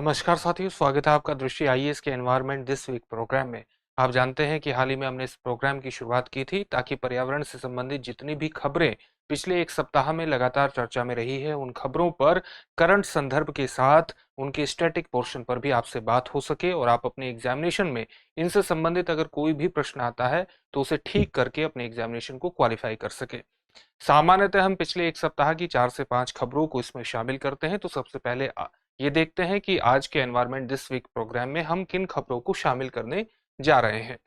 नमस्कार साथियों, स्वागत है आपका दृष्टि आईएएस के एनवायरनमेंट दिस वीक प्रोग्राम में। आप जानते हैं कि हाल ही में हमने इस प्रोग्राम की शुरुआत की थी ताकि पर्यावरण से संबंधित जितनी भी खबरें पिछले एक सप्ताह में लगातार चर्चा में रही है, उन खबरों पर करंट संदर्भ के साथ उनके स्टैटिक पोर्शन पर भी आपसे बात हो सके और आप अपने एग्जामिनेशन में इनसे संबंधित अगर कोई भी प्रश्न आता है तो उसे ठीक करके अपने एग्जामिनेशन को क्वालिफाई कर सके। सामान्यतः हम पिछले एक सप्ताह की 4 से 5 खबरों को इसमें शामिल करते हैं, तो सबसे पहले ये देखते हैं कि आज के एनवायरनमेंट दिस वीक प्रोग्राम में हम किन खबरों को शामिल करने जा रहे हैं।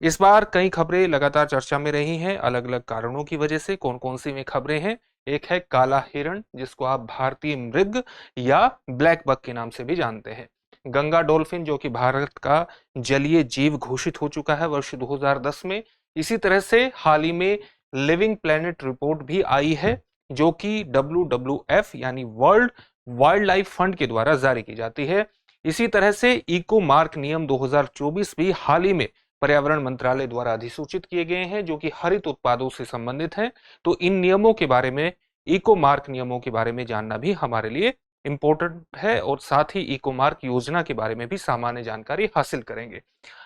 इस बार कई खबरें लगातार चर्चा में रही हैं, अलग-अलग कारणों की वजह से। कौन-कौन सी वे खबरें हैं? एक है काला हिरण, जिसको आप भारतीय मृग या ब्लैक बक के नाम से भी जानते हैं। गंगा डॉल्फिन, जो कि भारत का जलीय जीव घोषित हो चुका है वर्ष 2010 में। इसी तरह से हाल ही में लिविंग प्लेनेट रिपोर्ट भी आई है, जो कि WWF यानी वर्ल्ड वाइल्ड लाइफ फंड के द्वारा जारी की जाती है। इसी तरह से इको मार्क नियम 2024 भी हाल ही में पर्यावरण मंत्रालय द्वारा अधिसूचित किए गए हैं, जो कि हरित उत्पादों से संबंधित हैं। तो इन नियमों के बारे में, इको मार्क नियमों के बारे में जानना भी हमारे लिए इंपॉर्टेंट है और साथ ही इको मार्क योजना के बारे में भी सामान्य जानकारी हासिल करेंगे।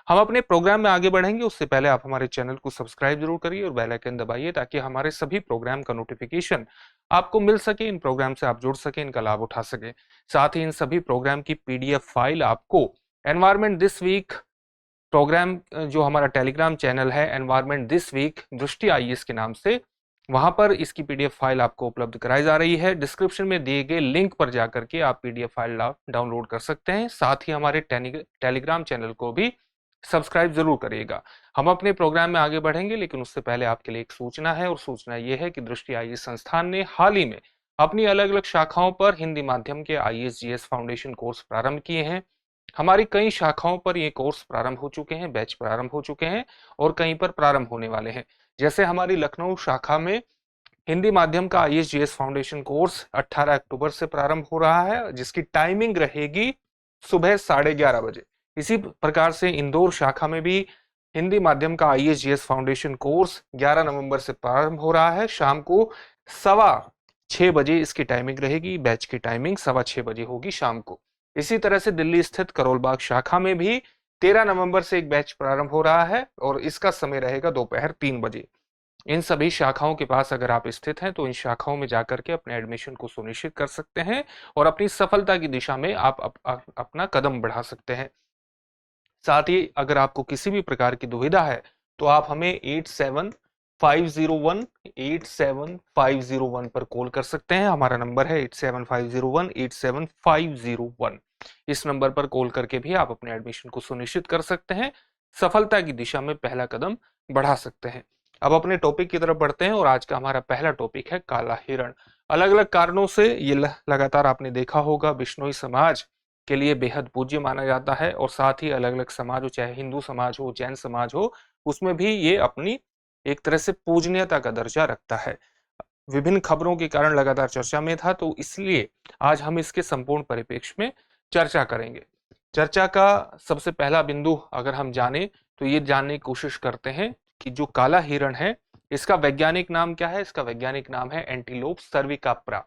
हम अपने प्रोग्राम में आगे बढ़ेंगे, उससे पहले आप हमारे चैनल को सब्सक्राइब जरूर करिए और बेल आइकन दबाइए ताकि हमारे सभी प्रोग्राम का नोटिफिकेशन आपको मिल सके, इन प्रोग्राम से आप जुड़ सके, इनका लाभ उठा सके। साथ ही इन सभी प्रोग्राम की पीडीएफ फाइल आपको एनवायरनमेंट दिस वीक प्रोग्राम, जो हमारा टेलीग्राम चैनल है एनवायरनमेंट दिस वीक दृष्टि आईएएस के नाम से, वहां पर इसकी पीडीएफ फाइल आपको उपलब्ध कराई जा रही है। डिस्क्रिप्शन में दिए गए लिंक पर जाकर के आप पीडीएफ फाइल डाउनलोड कर सकते हैं। साथ ही हमारे टेलीग्राम चैनल को भी सब्सक्राइब जरूर करिएगा। हम अपने प्रोग्राम में आगे बढ़ेंगे, लेकिन उससे पहले आपके लिए एक सूचना है, और सूचना यह है कि दृष्टि आईएएस संस्थान ने हाल ही में अपनी अलग अलग शाखाओं पर हिंदी माध्यम के आईएएस जीएस फाउंडेशन कोर्स प्रारंभ किए हैं। हमारी कई शाखाओं पर ये कोर्स प्रारंभ हो चुके हैं, बैच प्रारंभ हो चुके हैं और कहीं पर प्रारंभ होने वाले हैं। जैसे हमारी लखनऊ शाखा में हिंदी माध्यम का आईएएस जीएस फाउंडेशन कोर्स 18 अक्टूबर से प्रारंभ हो रहा है, जिसकी टाइमिंग रहेगी सुबह 11:30 बजे। इसी प्रकार से इंदौर शाखा में भी हिंदी माध्यम का आईएएस जीएस फाउंडेशन कोर्स 11 नवंबर से प्रारंभ हो रहा है। शाम को 6:15 बजे इसकी टाइमिंग रहेगी। बैच की टाइमिंग 6:15 बजे होगी शाम को। इसी तरह से दिल्ली स्थित करोलबाग शाखा में भी 13 नवंबर से एक बैच प्रारंभ हो रहा है और इसका समय रहेगा दोपहर 3 बजे। इन सभी शाखाओं के पास अगर आप स्थित हैं तो इन शाखाओं में जाकर के अपने एडमिशन को सुनिश्चित कर सकते हैं और अपनी सफलता की दिशा में आप अपना कदम बढ़ा सकते हैं। साथ ही अगर आपको किसी भी प्रकार की दुविधा है तो आप हमें 8750187501 पर कॉल कर सकते हैं। हमारा नंबर है 8750187501। इस नंबर पर कॉल करके भी आप अपने एडमिशन को सुनिश्चित कर सकते हैं, सफलता की दिशा में पहला कदम बढ़ा सकते हैं। अब अपने टॉपिक की तरफ बढ़ते हैं और आज का हमारा पहला टॉपिक है काला हिरण। अलग अलग कारणों से ये लगातार आपने देखा होगा, बिश्नोई समाज के लिए बेहद पूज्य माना जाता है और साथ ही अलग अलग समाज हो, चाहे हिंदू समाज हो, जैन समाज हो, उसमें भी ये अपनी एक तरह से पूजनीयता का दर्जा रखता है। विभिन्न खबरों के कारण लगातार चर्चा में था, तो इसलिए आज हम इसके संपूर्ण परिप्रेक्ष्य में चर्चा करेंगे। चर्चा का सबसे पहला बिंदु अगर हम जाने तो ये जानने की कोशिश करते हैं कि जो काला हिरण है इसका वैज्ञानिक नाम क्या है। इसका वैज्ञानिक नाम है एंटीलोप सर्विकाप्रा।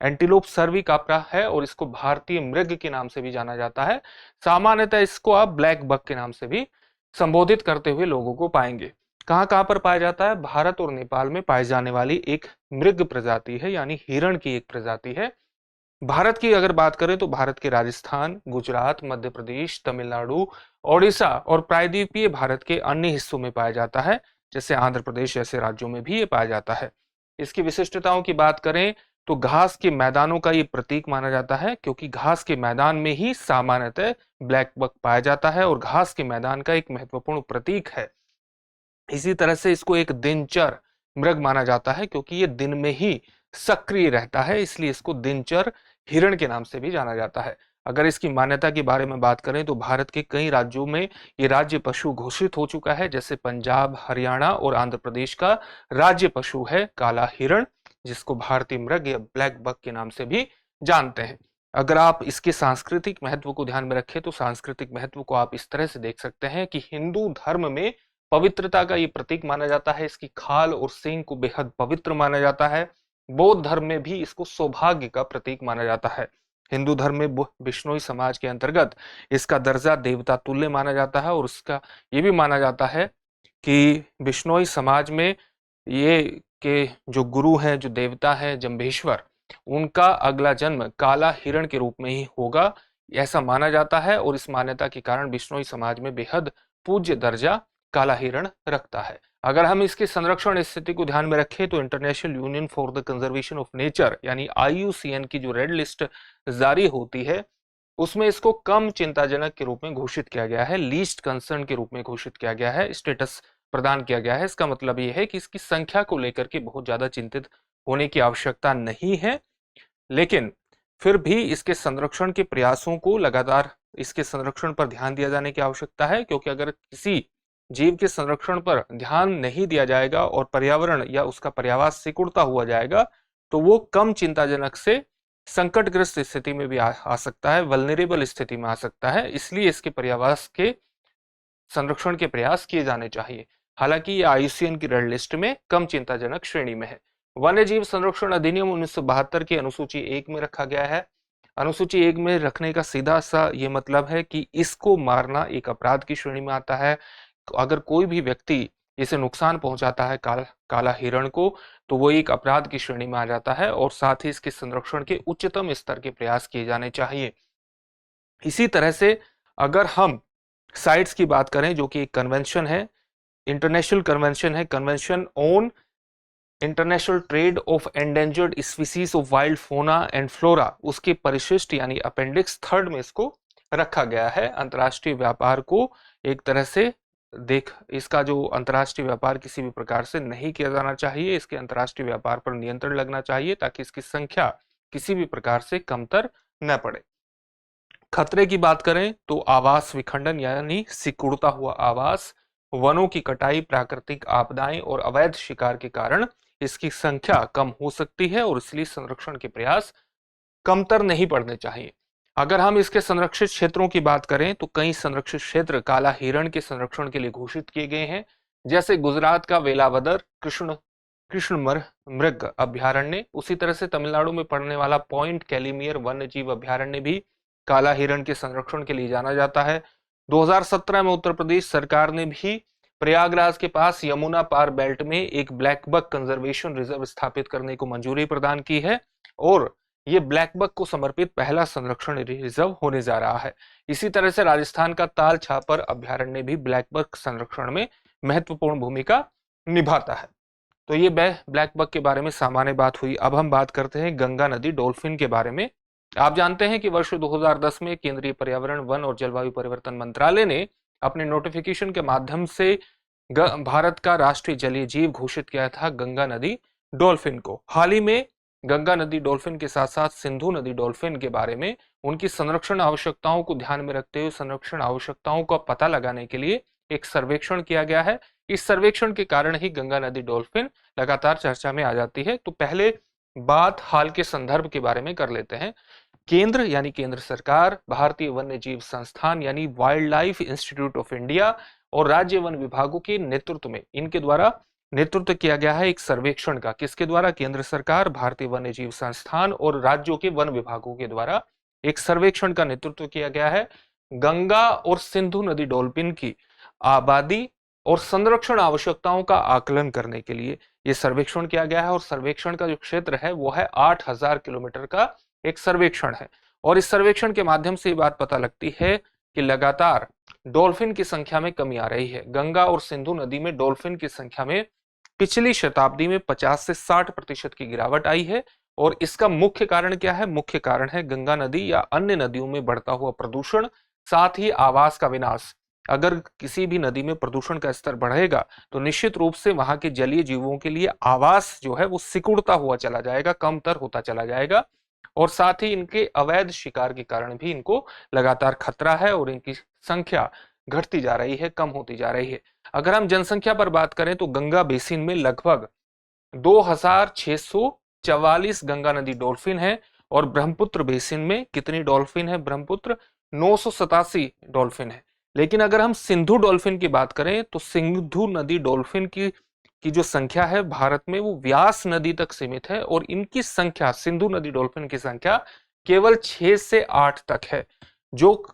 एंटीलोप सर्विकाप्रा है और इसको भारतीय मृग के नाम से भी जाना जाता है। सामान्यतः इसको आप ब्लैक बक के नाम से भी संबोधित करते हुए लोगों को पाएंगे। कहां कहां पर पाया जाता है? भारत और नेपाल में पाई जाने वाली एक मृग प्रजाति है, यानी हिरण की एक प्रजाति है। भारत की अगर बात करें तो भारत के राजस्थान, गुजरात, मध्य प्रदेश, तमिलनाडु, ओडिशा और प्रायद्वीपीय भारत के अन्य हिस्सों में पाया जाता है, जैसे आंध्र प्रदेश ऐसे राज्यों में भी ये पाया जाता है। इसकी विशिष्टताओं की बात करें तो घास के मैदानों का ये प्रतीक माना जाता है, क्योंकि घास के मैदान में ही सामान्यतः ब्लैक बक पाया जाता है और घास के मैदान का एक महत्वपूर्ण प्रतीक है। इसी तरह से इसको एक दिनचर मृग माना जाता है, क्योंकि ये दिन में ही सक्रिय रहता है, इसलिए इसको दिनचर हिरण के नाम से भी जाना जाता है। अगर इसकी मान्यता के बारे में बात करें तो भारत के कई राज्यों में ये राज्य पशु घोषित हो चुका है, जैसे पंजाब, हरियाणा और आंध्र प्रदेश का राज्य पशु है काला हिरण, जिसको भारतीय मृग या ब्लैक बक के नाम से भी जानते हैं। अगर आप इसके सांस्कृतिक महत्व को ध्यान में रखें तो सांस्कृतिक महत्व को आप इस तरह से देख सकते हैं कि हिंदू धर्म में पवित्रता का ये प्रतीक माना जाता है। इसकी खाल और सींग को बेहद पवित्र माना जाता है। बौद्ध धर्म में भी इसको सौभाग्य का प्रतीक माना जाता है। हिंदू धर्म में बिश्नोई समाज के अंतर्गत इसका दर्जा देवता तुल्य माना जाता है और उसका ये भी माना जाता है कि बिश्नोई समाज में ये के जो गुरु हैं, जो देवता हैं जम्भेश्वर, उनका अगला जन्म काला हिरण के रूप में ही होगा, ऐसा माना जाता है। और इस मान्यता के कारण बिश्नोई समाज में बेहद पूज्य दर्जा काला हिरण रखता है। अगर हम इसके संरक्षण स्थिति को ध्यान में रखें तो international union for the conservation of nature यानी IUCN की जो रेड लिस्ट जारी होती है उसमें इसको कम चिंताजनक के रूप में घोषित किया गया है, लीस्ट कंसर्न के रूप में घोषित किया गया है, स्टेटस प्रदान किया गया है। इसका मतलब यह है कि इसकी संख्या को लेकर के बहुत ज्यादा चिंतित होने की आवश्यकता नहीं है, लेकिन फिर भी इसके संरक्षण के प्रयासों को लगातार इसके संरक्षण पर ध्यान दिया जाने की आवश्यकता है, क्योंकि अगर किसी जीव के संरक्षण पर ध्यान नहीं दिया जाएगा और पर्यावरण या उसका पर्यावास सिकुड़ता हुआ जाएगा तो वो कम चिंताजनक से संकटग्रस्त स्थिति में भी आ सकता है, वल्नरेबल स्थिति में आ सकता है। इसलिए इसके पर्यावास के संरक्षण के प्रयास किए जाने चाहिए। हालांकि ये IUCN की रेड लिस्ट में कम चिंताजनक श्रेणी में है। वन्य जीव संरक्षण अधिनियम 1972 की अनुसूची 1 में रखा गया है। अनुसूची 1 में रखने का सीधा सा ये मतलब है कि इसको मारना एक अपराध की श्रेणी में आता है। अगर कोई भी व्यक्ति इसे नुकसान पहुंचाता है काला हिरण को तो वो एक अपराध की श्रेणी में आ जाता है और साथ ही इसके संरक्षण के उच्चतम स्तर के प्रयास किए जाने चाहिए। इसी तरह से अगर हम साइट्स की बात करें जो कि एक कन्वेंशन है, इंटरनेशनल कन्वेंशन है, convention on international trade off endangered species of wild फोना एंड फ्लोरा, उसके परिशिष्ट यानी अपेंडिक्स 3 में इसको रखा गया है। अंतर्राष्ट्रीय व्यापार को एक तरह से इसका जो अंतर्राष्ट्रीय व्यापार किसी भी प्रकार से नहीं किया जाना चाहिए, इसके अंतर्राष्ट्रीय व्यापार पर नियंत्रण लगना चाहिए ताकि इसकी संख्या किसी भी प्रकार से कमतर न पड़े। खतरे की बात करें तो आवास विखंडन यानी सिकुड़ता हुआ आवास, वनों की कटाई, प्राकृतिक आपदाएं और अवैध शिकार के कारण इसकी संख्या कम हो सकती है और इसलिए संरक्षण के प्रयास कमतर नहीं पड़ने चाहिए। अगर हम इसके संरक्षित क्षेत्रों की बात करें तो कई संरक्षित क्षेत्र काला हिरण के संरक्षण के लिए घोषित किए गए हैं, जैसे गुजरात का वेलावदर कृष्ण मृग अभ्यारण्य, उसी तरह से तमिलनाडु में पड़ने वाला पॉइंट कैलिमियर वन्य जीव अभ्यारण्य भी काला हिरण के संरक्षण के लिए जाना जाता है। 2017 में उत्तर प्रदेश सरकार ने भी प्रयागराज के पास यमुना पार बेल्ट में एक ब्लैक बक कंजर्वेशन रिजर्व स्थापित करने को मंजूरी प्रदान की है और ये ब्लैक बक को समर्पित पहला संरक्षण रिजर्व होने जा रहा है। इसी तरह से राजस्थान का ताल छापर अभ्यारण्य भी ब्लैक बक संरक्षण में महत्वपूर्ण भूमिका निभाता है। तो ये ब्लैक बक के बारे में सामान्य बात हुई। अब हम बात करते हैं गंगा नदी डॉल्फिन के बारे में। आप जानते हैं कि वर्ष 2010 में केंद्रीय पर्यावरण, वन और जलवायु परिवर्तन मंत्रालय ने अपने नोटिफिकेशन के माध्यम से भारत का राष्ट्रीय जलीय जीव घोषित किया था गंगा नदी डॉल्फिन को। हाल ही में गंगा नदी डॉल्फिन के साथ साथ सिंधु नदी डॉल्फिन के बारे में उनकी संरक्षण आवश्यकताओं को ध्यान में रखते हुए संरक्षण आवश्यकताओं का पता लगाने के लिए एक सर्वेक्षण किया गया है। इस सर्वेक्षण के कारण ही गंगा नदी डॉल्फिन लगातार चर्चा में आ जाती है। तो पहले बात हाल के संदर्भ के बारे में कर लेते हैं। केंद्र यानी केंद्र सरकार, भारतीय वन्य जीव संस्थान यानी wild life institute of India और राज्य वन विभागों के नेतृत्व में इनके द्वारा नेतृत्व किया गया है एक सर्वेक्षण का। किसके द्वारा? केंद्र सरकार, भारतीय वन्य जीव संस्थान और राज्यों के वन विभागों के द्वारा एक सर्वेक्षण का नेतृत्व किया गया है। गंगा और सिंधु नदी डॉल्फिन की आबादी और संरक्षण आवश्यकताओं का आकलन करने के लिए यह सर्वेक्षण किया गया है और सर्वेक्षण का जो क्षेत्र है वो है 8000 किलोमीटर का एक सर्वेक्षण है। और इस सर्वेक्षण के माध्यम से ये बात पता लगती है कि लगातार डॉल्फिन की संख्या में कमी आ रही है। गंगा और सिंधु नदी में डॉल्फिन की संख्या में पिछली शताब्दी में 50 से 60% की गिरावट आई है। और इसका मुख्य कारण क्या है? मुख्य कारण है गंगा नदी या अन्य नदियों में बढ़ता हुआ प्रदूषण, साथ ही आवास का विनाश। अगर किसी भी नदी में प्रदूषण का स्तर बढ़ेगा तो निश्चित रूप से वहां के जलीय जीवों के लिए आवास जो है वो सिकुड़ता हुआ चला जाएगा, कमतर होता चला जाएगा और साथ ही इनके अवैध शिकार के कारण भी इनको लगातार खतरा है और इनकी संख्या घटती जा रही है, कम होती जा रही है। अगर हम जनसंख्या पर बात करें तो गंगा बेसिन में लगभग 2644 गंगा नदी डॉल्फिन है और ब्रह्मपुत्र बेसिन में कितनी डॉल्फिन है? ब्रह्मपुत्र 987 डॉल्फिन है। लेकिन अगर हम सिंधु डॉल्फिन की बात करें तो सिंधु नदी डॉल्फिन की जो संख्या है भारत में वो व्यास नदी तक सीमित है और इनकी संख्या, सिंधु नदी डॉल्फिन की संख्या केवल 6 से 8 तक है, जो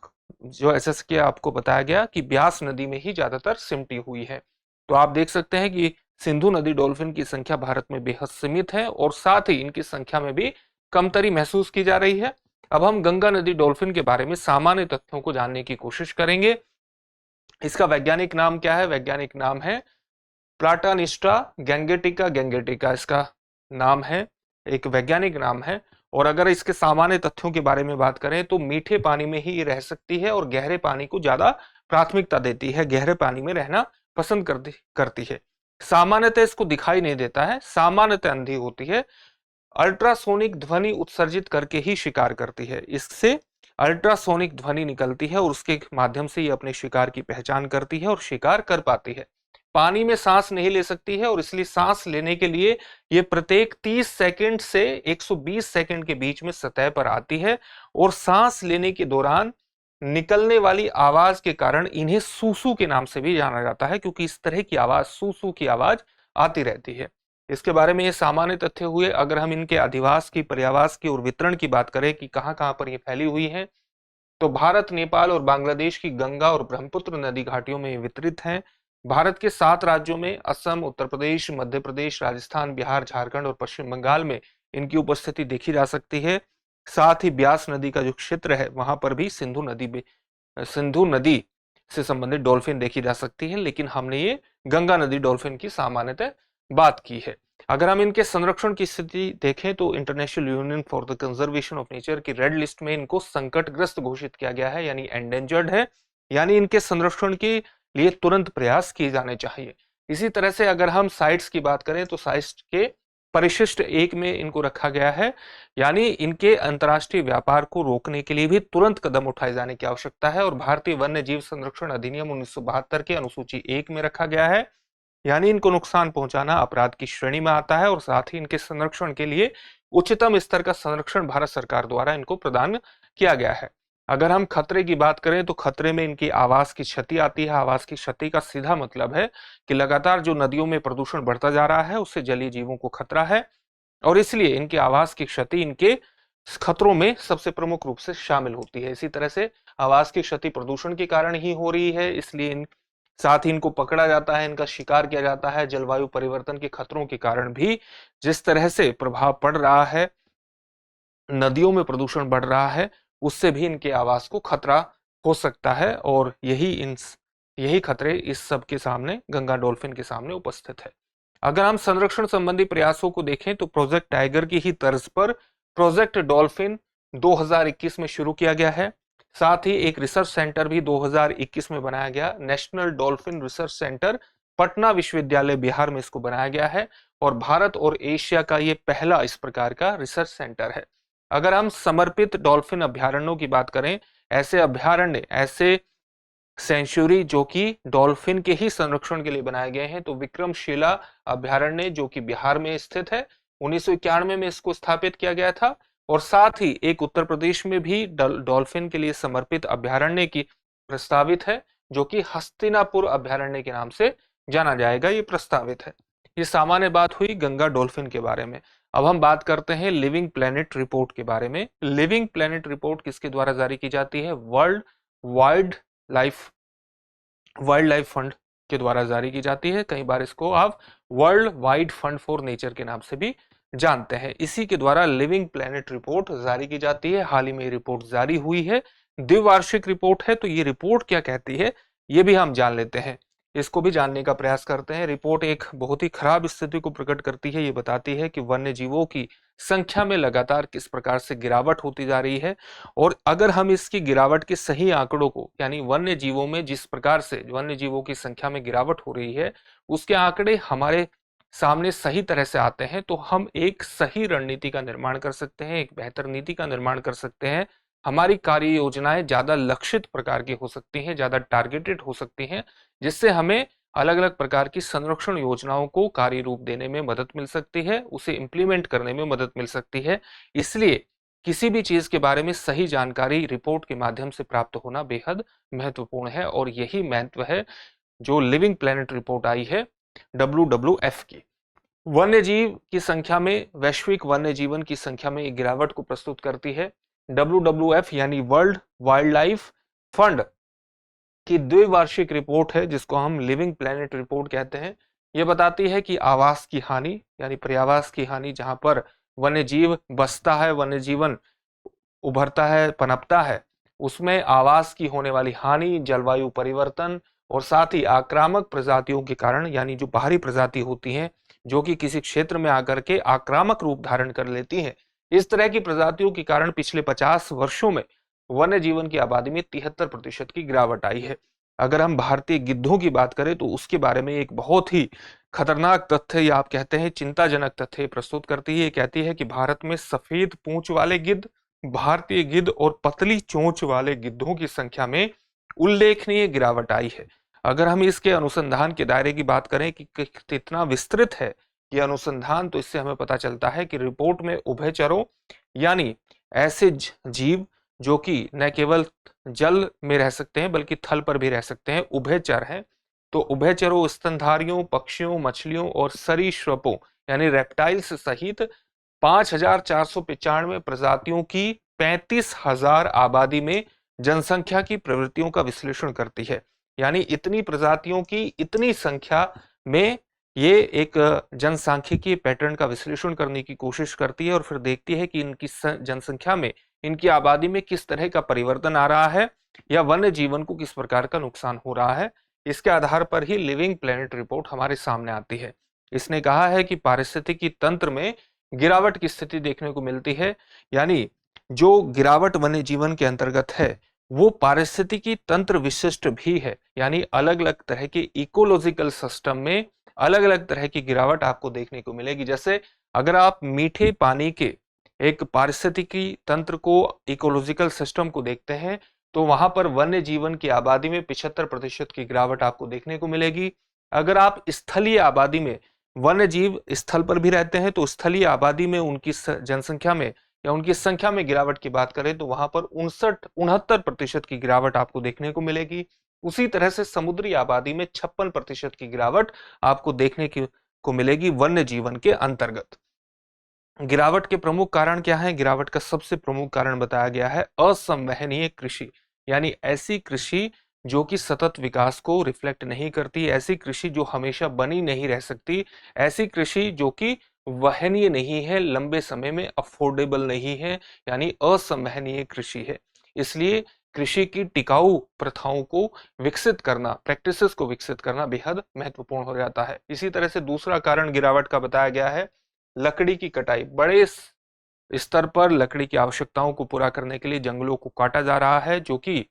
जैसा कि आपको बताया गया कि ब्यास नदी में ही ज्यादातर सिमटी हुई है। तो आप देख सकते हैं कि सिंधु नदी डॉल्फिन की संख्या भारत में बेहद सीमित है और साथ ही इनकी संख्या में भी कमतरी महसूस की जा रही है। अब हम गंगा नदी डॉल्फिन के बारे में सामान्य तथ्यों को जानने की कोशिश करेंगे। इसका वैज्ञानिक नाम क्या है? वैज्ञानिक नाम है प्लाटानिस्टा गैंगेटिका गैंगेटिका, इसका नाम है, एक वैज्ञानिक नाम है। और अगर इसके सामान्य तथ्यों के बारे में बात करें तो मीठे पानी में ही रह सकती है और गहरे पानी को ज्यादा प्राथमिकता देती है, गहरे पानी में रहना पसंद करती है। सामान्यतः इसको दिखाई नहीं देता है, सामान्यतः अंधी होती है, अल्ट्रासोनिक ध्वनि उत्सर्जित करके ही शिकार करती है। इससे अल्ट्रासोनिक ध्वनि निकलती है और उसके माध्यम से ये अपने शिकार की पहचान करती है और शिकार कर पाती है। पानी में सांस नहीं ले सकती है और इसलिए सांस लेने के लिए ये प्रत्येक 30 सेकंड से 120 सेकंड के बीच में सतह पर आती है और सांस लेने के दौरान निकलने वाली आवाज के कारण इन्हें सूसू के नाम से भी जाना जाता है, क्योंकि इस तरह की आवाज, सूसू की आवाज आती रहती है। इसके बारे में ये सामान्य तथ्य हुए। अगर हम इनके अधिवास की, पर्यावास की और वितरण की बात करें कि कहां कहां पर ये फैली हुई है, तो भारत, नेपाल और बांग्लादेश की गंगा और ब्रह्मपुत्र नदी घाटियों में वितरित हैं। भारत के 7 राज्यों में असम, उत्तर प्रदेश, मध्य प्रदेश, राजस्थान, बिहार, झारखंड और पश्चिम बंगाल में इनकी उपस्थिति देखी जा सकती है। साथ ही ब्यास नदी का जो क्षेत्र है वहां पर भी सिंधु नदी से संबंधित डॉल्फिन देखी जा सकती है, लेकिन हमने ये गंगा नदी डॉल्फिन की सामान्यतः बात की है। अगर हम इनके संरक्षण की स्थिति देखें तो international union for the conservation of nature की रेड लिस्ट में इनको संकटग्रस्त घोषित किया गया है, यानी एंडेंजर्ड है, यानी इनके संरक्षण के लिए तुरंत प्रयास किए जाने चाहिए। इसी तरह से अगर हम साइट्स की बात करें तो साइट्स के परिशिष्ट 1 में इनको रखा गया है, यानी इनके अंतर्राष्ट्रीय व्यापार को रोकने के लिए भी तुरंत कदम उठाए जाने की आवश्यकता है और भारतीय वन्य जीव संरक्षण अधिनियम 1972 के अनुसूची 1 में रखा गया है, यानी इनको नुकसान पहुंचाना अपराध की श्रेणी में आता है और साथ ही इनके संरक्षण के लिए उच्चतम स्तर का संरक्षण भारत सरकार द्वारा इनको प्रदान किया गया है। अगर हम खतरे की बात करें तो खतरे में इनकी आवास की क्षति आती है। आवास की क्षति का सीधा मतलब है कि लगातार जो नदियों में प्रदूषण बढ़ता जा रहा है उससे जलीय जीवों को खतरा है और इसलिए इनके आवास की क्षति इनके खतरों में सबसे प्रमुख रूप से शामिल होती है। इसी तरह से आवास की क्षति प्रदूषण के कारण ही हो रही है, इसलिए साथ ही इनको पकड़ा जाता है, इनका शिकार किया जाता है। जलवायु परिवर्तन के खतरों के कारण भी जिस तरह से प्रभाव पड़ रहा है, नदियों में प्रदूषण बढ़ रहा है, उससे भी इनके आवास को खतरा हो सकता है और यही खतरे इस सब के सामने, गंगा डॉल्फिन के सामने उपस्थित है। अगर हम संरक्षण संबंधी प्रयासों को देखें तो प्रोजेक्ट टाइगर की ही तर्ज पर प्रोजेक्ट डॉल्फिन 2021 में शुरू किया गया है। साथ ही एक रिसर्च सेंटर भी 2021 में बनाया गया, national dolphin research centre, Patna विश्वविद्यालय बिहार में इसको बनाया गया है और भारत और एशिया का ये पहला इस प्रकार का रिसर्च सेंटर है। अगर हम समर्पित डॉल्फिन अभ्यारण्यों की बात करें, ऐसे अभ्यारण्य, ऐसे सेंचुरी जो कि डॉल्फिन के ही संरक्षण के लिए बनाए गए हैं, तो विक्रमशिला अभ्यारण्य जो कि बिहार में स्थित है, 1991 में इसको स्थापित किया गया था। और साथ ही एक उत्तर प्रदेश में भी डॉल्फिन के लिए समर्पित अभ्यारण्य की प्रस्तावित है, जो कि हस्तिनापुर अभ्यारण्य के नाम से जाना जाएगा, ये प्रस्तावित है। ये सामान्य बात हुई गंगा डॉल्फिन के बारे में। अब हम बात करते हैं लिविंग प्लेनेट रिपोर्ट के बारे में। लिविंग प्लेनेट रिपोर्ट किसके द्वारा जारी की जाती है? वाइल्ड लाइफ फंड के द्वारा जारी की जाती है। कई बार इसको आप world wide fund for nature के नाम से भी जानते हैं। इसी के द्वारा लिविंग प्लेनेट रिपोर्ट जारी की जाती है। हाल ही में रिपोर्ट जारी हुई है, द्विवार्षिक रिपोर्ट है। तो ये रिपोर्ट क्या कहती है ये भी हम जान लेते हैं, इसको भी जानने का प्रयास करते हैं। रिपोर्ट एक बहुत ही खराब स्थिति को प्रकट करती है। ये बताती है कि वन्य जीवों की संख्या में लगातार किस प्रकार से गिरावट होती जा रही है और अगर हम इसकी गिरावट के सही आंकड़ों को, यानी वन्य जीवों में जिस प्रकार से वन्य जीवों की संख्या में गिरावट हो रही है उसके आंकड़े हमारे सामने सही तरह से आते हैं, तो हम एक सही रणनीति का निर्माण कर सकते हैं, एक बेहतर नीति का निर्माण कर सकते हैं। हमारी कार्य योजनाएं ज्यादा लक्षित प्रकार की हो सकती हैं, ज्यादा टारगेटेड हो सकती हैं, जिससे हमें अलग अलग प्रकार की संरक्षण योजनाओं को कार्य रूप देने में मदद मिल सकती है, उसे इंप्लीमेंट करने में मदद मिल सकती है। इसलिए किसी भी चीज के बारे में सही जानकारी रिपोर्ट के माध्यम से प्राप्त होना बेहद महत्वपूर्ण है और यही महत्व है जो लिविंग प्लेनेट रिपोर्ट आई है WWF की। वन्य जीव की संख्या में, वैश्विक वन्य जीवन की संख्या में एक गिरावट को प्रस्तुत करती है। WWF यानी वर्ल्ड वाइल्ड लाइफ फंड की द्विवार्षिक रिपोर्ट है, जिसको हम लिविंग प्लेनेट रिपोर्ट कहते हैं। ये बताती है कि आवास की हानि यानी पर्यावास की हानि, जहां पर वन्य जीव बसता है, वन्य जीवन उभरता है, पनपता है, उसमें आवास की होने वाली हानि, जलवायु परिवर्तन और साथ ही आक्रामक प्रजातियों के कारण, यानी जो बाहरी प्रजाति होती हैं जो कि किसी क्षेत्र में आकर के आक्रामक रूप धारण कर लेती हैं, इस तरह की प्रजातियों के कारण पिछले 50 वर्षों में वन्य जीवन की आबादी में 73% की गिरावट आई है। अगर हम भारतीय गिद्धों की बात करें तो उसके बारे में एक बहुत ही खतरनाक तथ्य, या आप कहते हैं चिंताजनक तथ्य प्रस्तुत करती है। ये कहती है कि भारत में सफेद पूंछ वाले गिद्ध, भारतीय गिद्ध और पतली चोंच वाले गिद्धों की संख्या में उल्लेखनीय गिरावट आई है। अगर हम इसके अनुसंधान के दायरे की बात करें कि कितना विस्तृत है ये अनुसंधान, तो इससे हमें पता चलता है कि रिपोर्ट में उभयचरों यानी ऐसे जीव जो कि न केवल जल में रह सकते हैं बल्कि थल पर भी रह सकते हैं, उभयचर हैं। तो उभयचरों, स्तनधारियों, पक्षियों, मछलियों और सरीसृपों यानी रेप्टाइल्स सहित 5,495 प्रजातियों की 35,000 आबादी में जनसंख्या की प्रवृत्तियों का विश्लेषण करती है। यानी इतनी प्रजातियों की इतनी संख्या में ये एक जनसांख्यिकीय पैटर्न का विश्लेषण करने की कोशिश करती है और फिर देखती है कि इनकी जनसंख्या में, इनकी आबादी में किस तरह का परिवर्तन आ रहा है या वन्य जीवन को किस प्रकार का नुकसान हो रहा है। इसके आधार पर ही लिविंग प्लेनेट रिपोर्ट हमारे सामने आती है। इसने कहा है कि पारिस्थितिकी तंत्र में गिरावट की स्थिति देखने को मिलती है, यानी जो गिरावट वन्य जीवन के अंतर्गत है वो पारिस्थितिकी तंत्र विशिष्ट भी है, यानी अलग अलग तरह के इकोलॉजिकल सिस्टम में अलग अलग तरह की गिरावट आपको देखने को मिलेगी। जैसे अगर आप मीठे पानी के एक पारिस्थितिकी तंत्र को, इकोलॉजिकल सिस्टम को देखते हैं, तो वहां पर वन्य जीवन की आबादी में 75% की गिरावट आपको देखने को मिलेगी। अगर आप स्थलीय आबादी में, वन्य जीव स्थल पर भी रहते हैं, तो स्थलीय आबादी में उनकी जनसंख्या में या उनकी संख्या में गिरावट की बात करें तो वहां पर 69 की गिरावट आपको देखने को मिलेगी। उसी तरह से समुद्री आबादी में 56% की गिरावट आपको देखने को मिलेगी वन्य जीवन के अंतर्गत। गिरावट के प्रमुख कारण क्या है? गिरावट का सबसे प्रमुख कारण बताया गया है असंवहनीय कृषि, यानी ऐसी कृषि जो कि सतत विकास को रिफ्लेक्ट नहीं करती, ऐसी कृषि जो हमेशा बनी नहीं रह सकती, ऐसी कृषि जो कि वहनीय नहीं है, लंबे समय में अफोर्डेबल नहीं है, यानी असंवहनीय कृषि है। इसलिए कृषि की टिकाऊ प्रथाओं को विकसित करना, प्रैक्टिसेस को विकसित करना बेहद महत्वपूर्ण हो जाता है। इसी तरह से दूसरा कारण गिरावट का बताया गया है लकड़ी की कटाई। बड़े स्तर पर लकड़ी की आवश्यकताओं को पूरा करने के लिए जंगलों को काटा जा रहा है, जो कि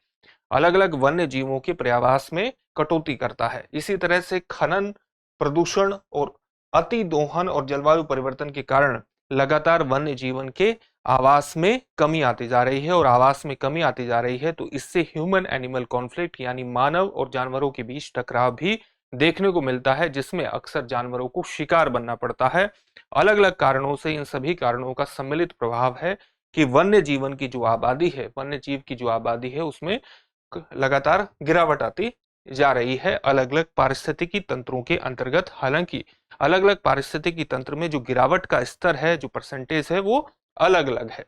अलग अलग वन्य जीवों के पर्यावास में कटौती करता है। इसी तरह से खनन, प्रदूषण और अति दोहन और जलवायु परिवर्तन के कारण लगातार वन्य जीवन के आवास में कमी आती जा रही है, और आवास में कमी आती जा रही है तो इससे ह्यूमन एनिमल कॉन्फ्लिक्ट यानी मानव और जानवरों के बीच टकराव भी देखने को मिलता है, जिसमें अक्सर जानवरों को शिकार बनना पड़ता है। अलग अलग कारणों से इन सभी कारणों का सम्मिलित प्रभाव है कि वन्य जीवन की जो आबादी है, वन्य जीव की जो आबादी है, उसमें लगातार गिरावट आती जा रही है अलग अलग पारिस्थितिकी तंत्रों के अंतर्गत। हालांकि अलग अलग पारिस्थितिकी तंत्र में जो गिरावट का स्तर है, जो परसेंटेज है, वो अलग अलग है।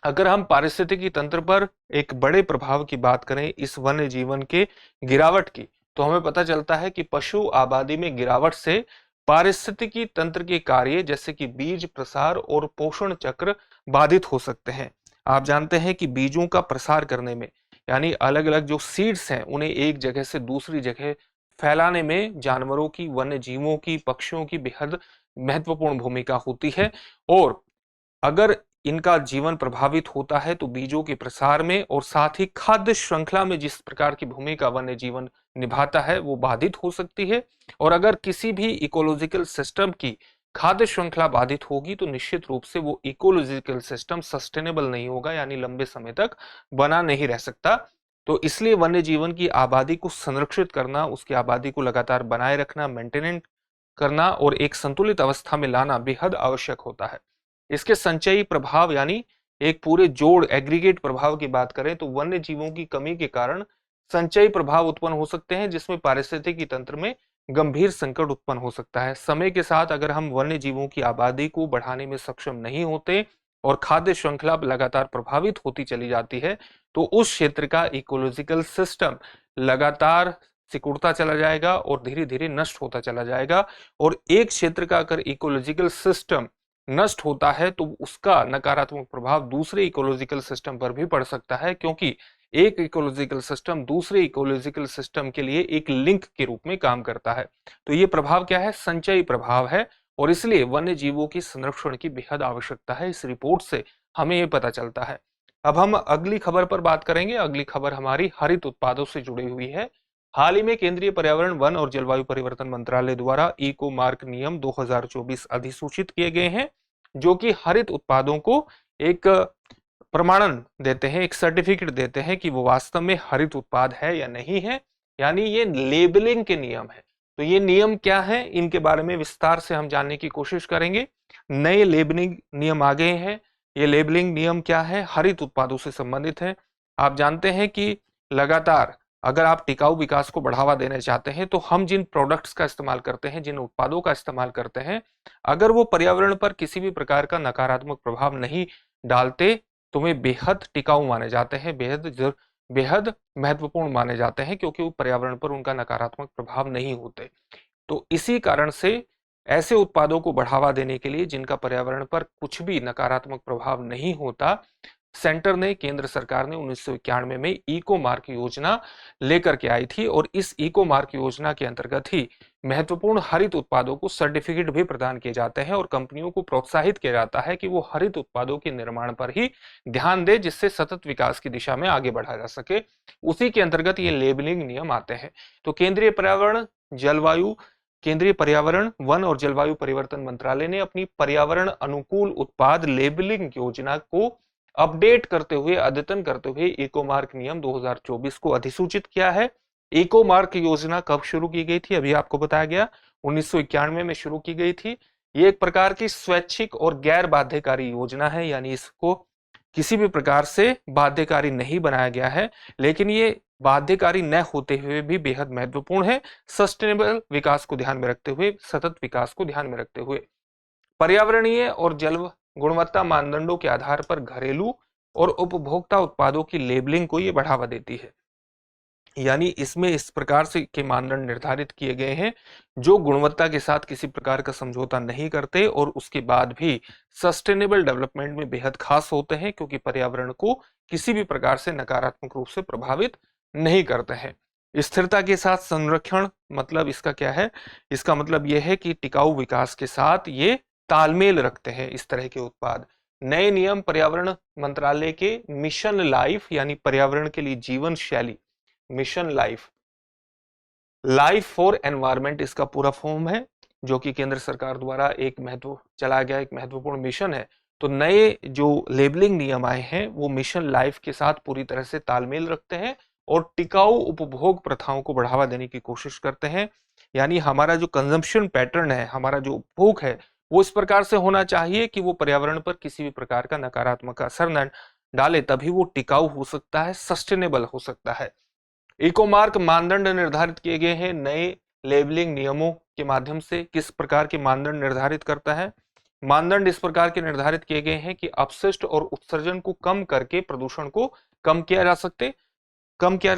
अगर हम पारिस्थितिकी तंत्र पर एक बड़े प्रभाव की बात करें इस वन्य जीवन के गिरावट की, तो हमें पता चलता है कि पशु आबादी में गिरावट से पारिस्थितिकी तंत्र के कार्य जैसे कि बीज प्रसार और पोषण चक्र बाधित हो सकते हैं। आप जानते हैं कि बीजों का प्रसार करने में, यानी अलग अलग जो सीड्स हैं उन्हें एक जगह से दूसरी जगह फैलाने में जानवरों की, वन्य जीवों की, पक्षियों की बेहद महत्वपूर्ण भूमिका होती है। और अगर इनका जीवन प्रभावित होता है तो बीजों के प्रसार में और साथ ही खाद्य श्रृंखला में जिस प्रकार की भूमिका वन्य जीवन निभाता है वो बाधित हो सकती है। और अगर किसी भी इकोलॉजिकल सिस्टम की खाद्य श्रृंखला बाधित होगी तो निश्चित रूप से वो इकोलॉजिकल सिस्टम सस्टेनेबल नहीं होगा, यानी लंबे समय तक बना नहीं रह सकता। तो इसलिए वन्य जीवन की आबादी को संरक्षित करना, उसकी आबादी को लगातार बनाए रखना, मेंटेनेंस करना और एक संतुलित अवस्था में लाना बेहद आवश्यक होता है। इसके संचयी प्रभाव यानी एक पूरे जोड़, एग्रीगेट प्रभाव की बात करें तो वन्य जीवों की कमी के कारण संचयी प्रभाव उत्पन्न हो सकते हैं, जिसमें पारिस्थितिकी तंत्र में गंभीर संकट उत्पन्न हो सकता है। समय के साथ अगर हम वन्य जीवों की आबादी को बढ़ाने में सक्षम नहीं होते और खाद्य श्रृंखला लगातार प्रभावित होती चली जाती है, तो उस क्षेत्र का इकोलॉजिकल सिस्टम लगातार सिकुड़ता चला जाएगा और धीरे धीरे नष्ट होता चला जाएगा। और एक क्षेत्र का अगर इकोलॉजिकल सिस्टम नष्ट होता है तो उसका नकारात्मक प्रभाव दूसरे इकोलॉजिकल सिस्टम पर भी पड़ सकता है, क्योंकि एक इकोलॉजिकल सिस्टम दूसरे इकोलॉजिकल सिस्टम के लिए एक लिंक के रूप में काम करता है। तो ये प्रभाव क्या है? संचयी प्रभाव है, और इसलिए वन्य जीवों की संरक्षण की बेहद आवश्यकता है। इस रिपोर्ट से हमें ये पता चलता है। अब हम अगली खबर पर बात करेंगे। अगली खबर हमारी हरित उत्पादों से जुड़ी हुई है। हाल ही में केंद्रीय पर्यावरण, वन और जलवायु परिवर्तन मंत्रालय द्वारा इको मार्क नियम 2024 अधिसूचित किए गए हैं, जो कि हरित उत्पादों को एक प्रमाणन देते हैं, एक सर्टिफिकेट देते हैं कि वो वास्तव में हरित उत्पाद है या नहीं है, यानी ये लेबलिंग के नियम है। तो ये नियम क्या है, इनके बारे में विस्तार से हम जानने की कोशिश करेंगे। नए लेबलिंग नियम आ गए हैं। ये लेबलिंग नियम क्या है? हरित उत्पादों से संबंधित है। आप जानते हैं कि लगातार अगर आप टिकाऊ विकास को बढ़ावा देना चाहते हैं तो हम जिन प्रोडक्ट्स का इस्तेमाल करते हैं, जिन उत्पादों का इस्तेमाल करते हैं, अगर वो पर्यावरण पर किसी भी प्रकार का नकारात्मक प्रभाव नहीं डालते तो वे बेहद टिकाऊ माने जाते हैं, बेहद महत्वपूर्ण माने जाते हैं, क्योंकि वो पर्यावरण पर उनका नकारात्मक प्रभाव नहीं होते। तो इसी कारण से ऐसे उत्पादों को बढ़ावा देने के लिए जिनका पर्यावरण पर कुछ भी नकारात्मक प्रभाव नहीं होता, सेंटर ने, केंद्र सरकार ने 1991 में इको मार्क योजना लेकर के आई थी, और इस इको मार्क योजना के अंतर्गत ही महत्वपूर्ण हरित उत्पादों को सर्टिफिकेट भी प्रदान किए जाते हैं और कंपनियों को प्रोत्साहित किया जाता है कि वो हरित उत्पादों के निर्माण पर ही ध्यान दे, जिससे सतत विकास की दिशा में आगे बढ़ा जा सके। उसी के अंतर्गत ये लेबलिंग नियम आते हैं। तो केंद्रीय पर्यावरण, वन और जलवायु परिवर्तन मंत्रालय ने अपनी पर्यावरण अनुकूल उत्पाद लेबलिंग योजना को अपडेट करते हुए, अद्यतन करते हुए इको मार्क नियम 2024 को अधिसूचित किया है। इको मार्क योजना कब शुरू की गई थी? अभी आपको बताया गया, 1991 में शुरू की गई थी। ये एक प्रकार की स्वैच्छिक और गैर बाध्यकारी योजना है, यानी इसको किसी भी प्रकार से बाध्यकारी नहीं बनाया गया है, लेकिन ये बाध्यकारी न होते हुए भी बेहद महत्वपूर्ण है, सस्टेनेबल विकास को ध्यान में रखते हुए, सतत विकास को ध्यान में रखते हुए। पर्यावरणीय और जल गुणवत्ता मानदंडों के आधार पर घरेलू और उपभोक्ता उत्पादों की लेबलिंग को ये बढ़ावा देती है, यानी इसमें इस प्रकार से के मानदंड निर्धारित किए गए हैं जो गुणवत्ता के साथ किसी प्रकार का समझौता नहीं करते और उसके बाद भी सस्टेनेबल डेवलपमेंट में बेहद खास होते हैं, क्योंकि पर्यावरण को किसी भी प्रकार से नकारात्मक रूप से प्रभावित नहीं करते हैं। स्थिरता के साथ संरक्षण, मतलब इसका क्या है? इसका मतलब यह है कि टिकाऊ विकास के साथ ये तालमेल रखते हैं इस तरह के उत्पाद। नए नियम पर्यावरण मंत्रालय के मिशन लाइफ, यानी पर्यावरण के लिए जीवन शैली, मिशन लाइफ फॉर एनवायरमेंट इसका पूरा फॉर्म है, जो कि केंद्र सरकार द्वारा एक चलाया गया एक महत्वपूर्ण मिशन है। तो नए जो लेबलिंग नियम आए हैं वो मिशन लाइफ के साथ पूरी तरह से तालमेल रखते हैं और टिकाऊ उपभोग प्रथाओं को बढ़ावा देने की कोशिश करते हैं। यानी हमारा जो कंजम्पशन पैटर्न है, हमारा जो उपभोग है, वो इस प्रकार से होना चाहिए कि वो पर्यावरण पर किसी भी प्रकार का नकारात्मक असर न डाले, तभी वो टिकाऊ हो सकता है, सस्टेनेबल हो सकता है। इकोमार्क मानदंड निर्धारित किए गए हैं नए लेबलिंग नियमों के माध्यम से। किस प्रकार के मानदंड निर्धारित करता है? मानदंड इस प्रकार के निर्धारित किए गए हैं कि अपशिष्ट और उत्सर्जन को कम करके प्रदूषण को कम किया जा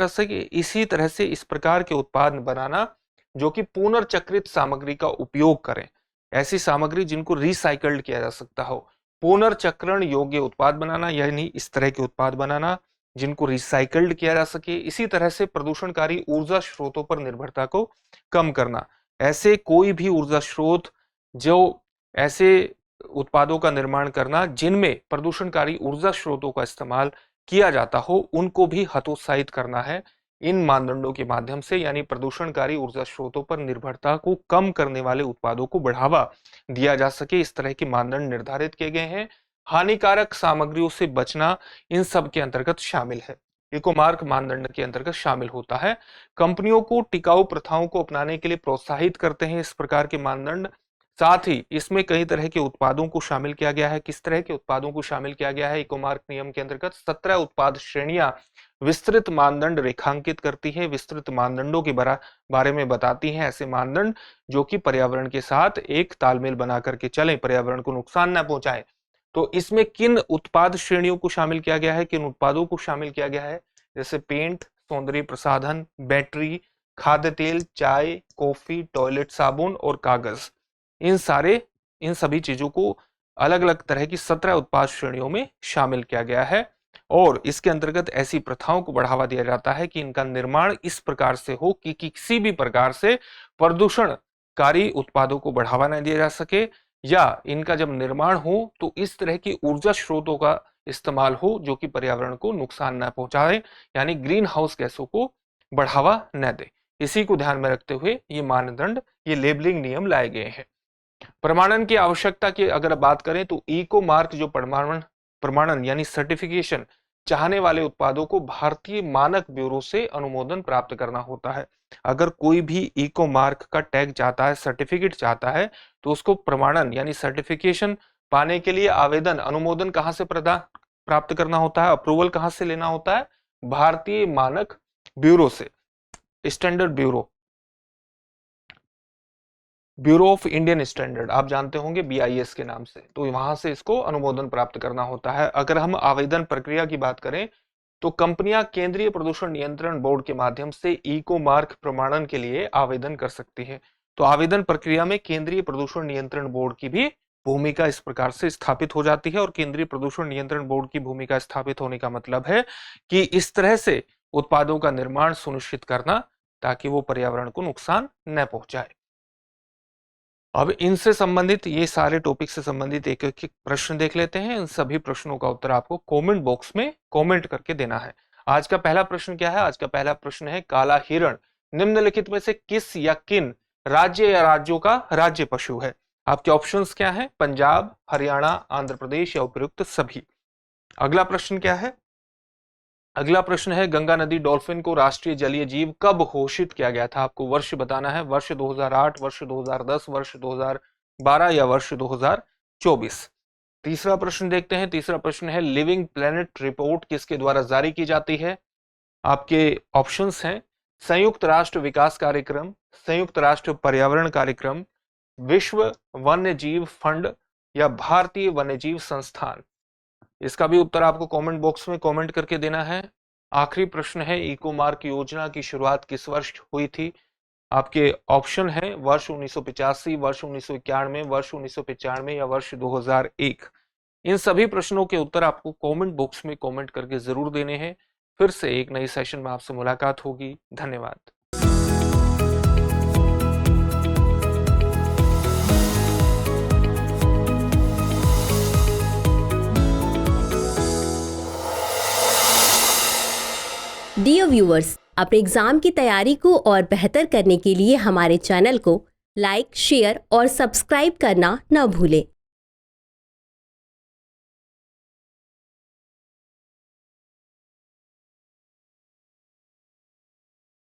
सके। इसी तरह से इस प्रकार के उत्पाद बनाना जो कि पुनर्चक्रित सामग्री का उपयोग करें, ऐसी सामग्री जिनको रिसाइकल्ड किया जा सकता हो। पुनर्चक्रण योग्य उत्पाद बनाना, यानी इस तरह के उत्पाद बनाना जिनको रिसाइकल्ड किया जा सके। इसी तरह से प्रदूषणकारी ऊर्जा स्रोतों पर निर्भरता को कम करना, ऐसे कोई भी ऊर्जा स्रोत जो ऐसे उत्पादों का निर्माण करना जिनमें प्रदूषणकारी ऊर्जा स्रोतों का इस्तेमाल किया जाता हो, उनको भी हतोत्साहित करना है इन मानदंडों के माध्यम से। यानी प्रदूषणकारी ऊर्जा स्रोतों पर निर्भरता को कम करने वाले उत्पादों को बढ़ावा दिया जा सके, इस तरह के मानदंड निर्धारित किए गए हैं। हानिकारक सामग्रियों से बचना इन सब के अंतर्गत शामिल है, इकोमार्क मानदंड के अंतर्गत शामिल होता है। कंपनियों को टिकाऊ प्रथाओं को अपनाने के लिए प्रोत्साहित करते हैं इस प्रकार के मानदंड। साथ ही इसमें कई तरह के उत्पादों को शामिल किया गया है। किस तरह के उत्पादों को शामिल किया गया है? इकोमार्क नियम के अंतर्गत 17 उत्पाद श्रेणियां विस्तृत मानदंड रेखांकित करती है, विस्तृत मानदंडों के बारे में बताती हैं। ऐसे मानदंड जो कि पर्यावरण के साथ एक तालमेल बना करके चलें, पर्यावरण को नुकसान न पहुंचाएं। तो इसमें किन उत्पाद श्रेणियों को शामिल किया गया है, किन उत्पादों को शामिल किया गया है? जैसे पेंट, सौंदर्य प्रसाधन, बैटरी, खाद्य तेल, चाय, कॉफी, टॉयलेट साबुन और कागज। इन सभी चीजों को अलग अलग तरह की 17 उत्पाद श्रेणियों में शामिल किया गया है और इसके अंतर्गत ऐसी प्रथाओं को बढ़ावा दिया जाता है कि इनका निर्माण इस प्रकार से हो कि किसी भी प्रकार से प्रदूषणकारी उत्पादों को बढ़ावा न दिया जा सके, या इनका जब निर्माण हो तो इस तरह की ऊर्जा स्रोतों का इस्तेमाल हो जो कि पर्यावरण को नुकसान न पहुंचाए, यानी ग्रीन हाउस गैसों को बढ़ावा न दे। इसी को ध्यान में रखते हुए ये मानदंड, ये लेबलिंग नियम लाए गए हैं। प्रमाणन की आवश्यकता की अगर बात करें तो इको मार्क जो प्रमाणन यानी सर्टिफिकेशन चाहने वाले उत्पादों को भारतीय मानक ब्यूरो से अनुमोदन प्राप्त करना होता है। अगर कोई भी इको मार्क का टैग चाहता है, सर्टिफिकेट चाहता है, तो उसको प्रमाणन यानी सर्टिफिकेशन पाने के लिए आवेदन, अनुमोदन कहां से प्राप्त करना होता है, अप्रूवल कहां से लेना होता है? भारतीय मानक ब्यूरो से, standard bureau of Indian standard, आप जानते होंगे BIS के नाम से, तो वहां से इसको अनुमोदन प्राप्त करना होता है। अगर हम आवेदन प्रक्रिया की बात करें तो कंपनियां केंद्रीय प्रदूषण नियंत्रण बोर्ड के माध्यम से इको मार्क प्रमाणन के लिए आवेदन कर सकती है। तो आवेदन प्रक्रिया में केंद्रीय प्रदूषण नियंत्रण बोर्ड की भी भूमिका इस प्रकार से स्थापित हो जाती है और केंद्रीय प्रदूषण नियंत्रण बोर्ड की भूमिका स्थापित होने का मतलब है कि इस तरह से उत्पादों का निर्माण सुनिश्चित करना ताकि वो पर्यावरण को नुकसान न पहुंचाए। अब इनसे संबंधित, ये सारे टॉपिक से संबंधित एक एक प्रश्न देख लेते हैं। इन सभी प्रश्नों का उत्तर आपको कमेंट बॉक्स में कमेंट करके देना है। आज का पहला प्रश्न क्या है? आज का पहला प्रश्न है, काला हिरण निम्नलिखित में से किस या किन राज्य या राज्यों का राज्य पशु है? आपके ऑप्शंस क्या है? पंजाब, हरियाणा, आंध्र प्रदेश या उपयुक्त सभी। अगला प्रश्न क्या है? अगला प्रश्न है, गंगा नदी डॉल्फिन को राष्ट्रीय जलीय जीव कब घोषित किया गया था? आपको वर्ष बताना है। वर्ष 2008, वर्ष 2010, वर्ष 2012 या वर्ष 2024। तीसरा प्रश्न देखते हैं। तीसरा प्रश्न है, लिविंग प्लेनेट रिपोर्ट किसके द्वारा जारी की जाती है? आपके ऑप्शंस हैं, संयुक्त राष्ट्र विकास कार्यक्रम, संयुक्त राष्ट्र पर्यावरण कार्यक्रम, विश्व वन्य जीव फंड या भारतीय वन्य जीव संस्थान। इसका भी उत्तर आपको कमेंट बॉक्स में कमेंट करके देना है। आखिरी प्रश्न है, इको मार्क योजना की शुरुआत किस वर्ष हुई थी? आपके ऑप्शन है, वर्ष 1985, वर्ष 1991, वर्ष 1995 या वर्ष 2001। इन सभी प्रश्नों के उत्तर आपको कमेंट बॉक्स में कमेंट करके जरूर देने हैं। फिर से एक नई सेशन में आपसे मुलाकात होगी। धन्यवाद। डियर व्यूअर्स, अपने एग्जाम की तैयारी को और बेहतर करने के लिए हमारे चैनल को लाइक, शेयर और सब्सक्राइब करना न भूलें।